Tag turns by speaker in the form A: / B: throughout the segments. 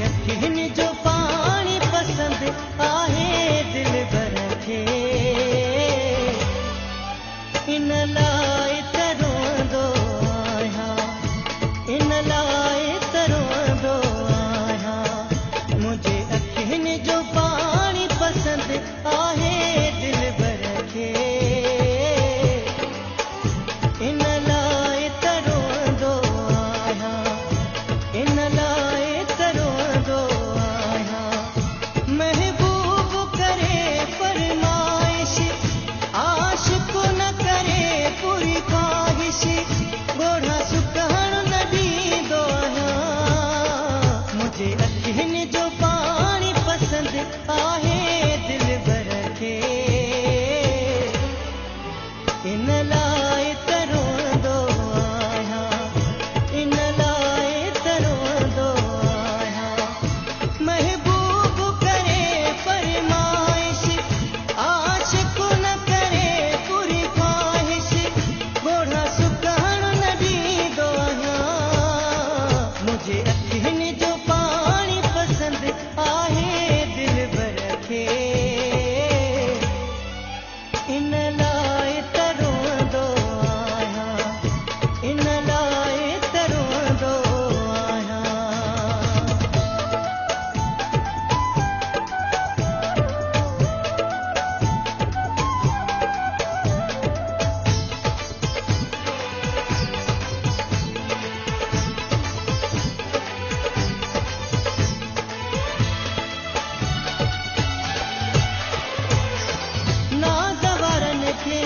A: अखियुनि जो पाणी पसंदि आहे दिलबर खे इन लाइ त रोंदो आहियां इन लाइ त रोंदो आहियां मुंहिंजे अखियुनि जो पाणी पसंदि आहे दिलबर खे इन लाइ त रोंदो आहियां इन लाइ त रोंदो आहियां महबूब करे फरमाइश आशिक़ न करे पूरी ख़्वाहिश ॻोढ़ा सुकण न ॾींदो आहियां मुंहिंजे अखियुनि जो पाणी पसंदि आहे दिलबर खे इन लाइ त रोंदो आहियां इन लाइ त रोंदो आहियां महबूब करे फरमाइश आशिक़ न करे पूरी ख़्वाहिश ॻोढ़ा सुकण न ॾींदो आहियां मुंहिंजे अखियुनि जो पाणी पसंदि आहे दिलबर खे इन लाइ त रोंदो आहियां इन लाइ त रोंदो आहियां नाज़वारनि खे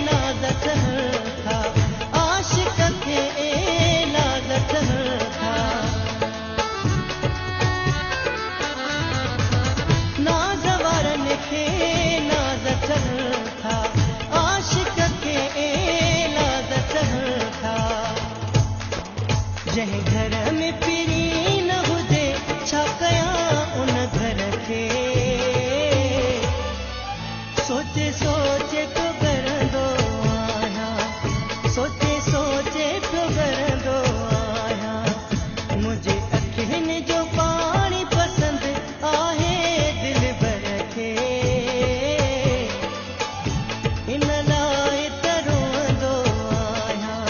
A: नाज़ ठहर था आशिक़ खे नाज़ ठहर था नाज़वारनि खे नाज़ ठहर था आशिक़ खे नाज़ ठहर था जंहिं घर में पीरी न हुजे छा कयां उन घर खे सोचे सोचे तो करंदो आहियां सोचे सोचे तो करंदो आहियां मुंहिंजे अखियुनि जो पाणी पसंदि आहे दिलबर खे इन लाइ त रोंदो आहियां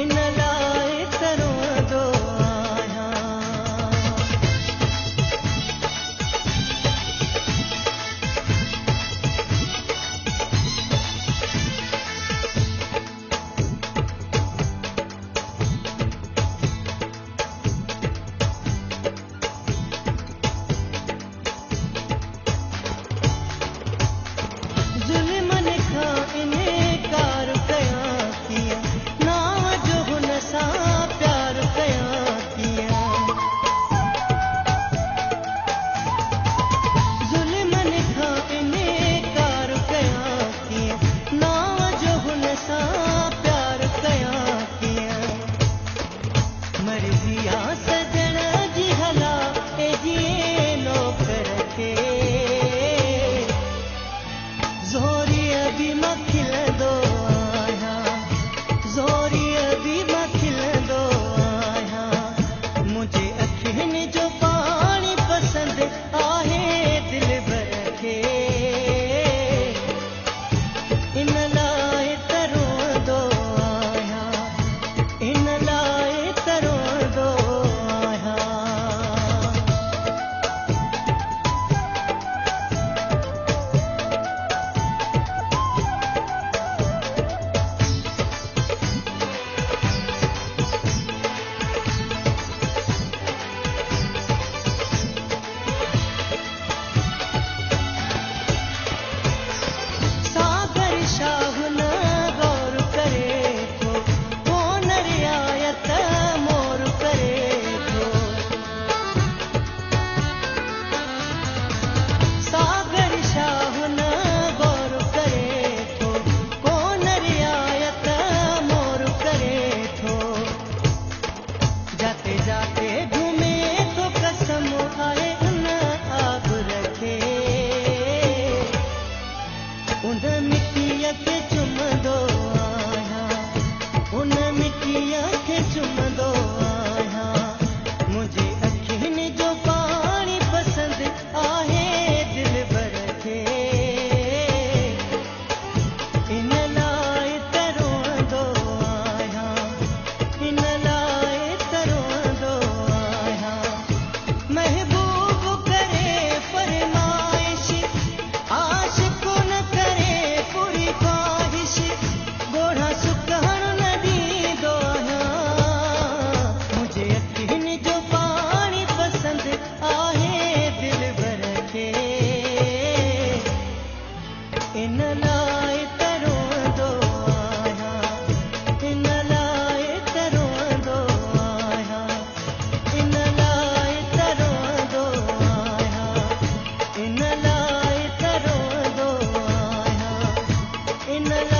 A: इन लाइ त रोंदो आहियां ज़ुल्मनि खां इनकार कयां कीअं नाव जो हुन सां प्यार कयां कीअं ज़ुल्मनि खां इनकार कयां कीअं नाव जो हुन सां प्यार कयां कीअं मर्ज़ी आ सजण जी हला ए जीअं नौकर खे ज़ोरीअ बि मां खिलंदो आहियां ज़ोरीअ बि मां खिलंदो आहियां मुंहिंजे अखियुनि जो पाणी पसंदि आहे दिलबर खे इन लाइ त रोंदो आहियां इन लाइ त रोंदो आहियां न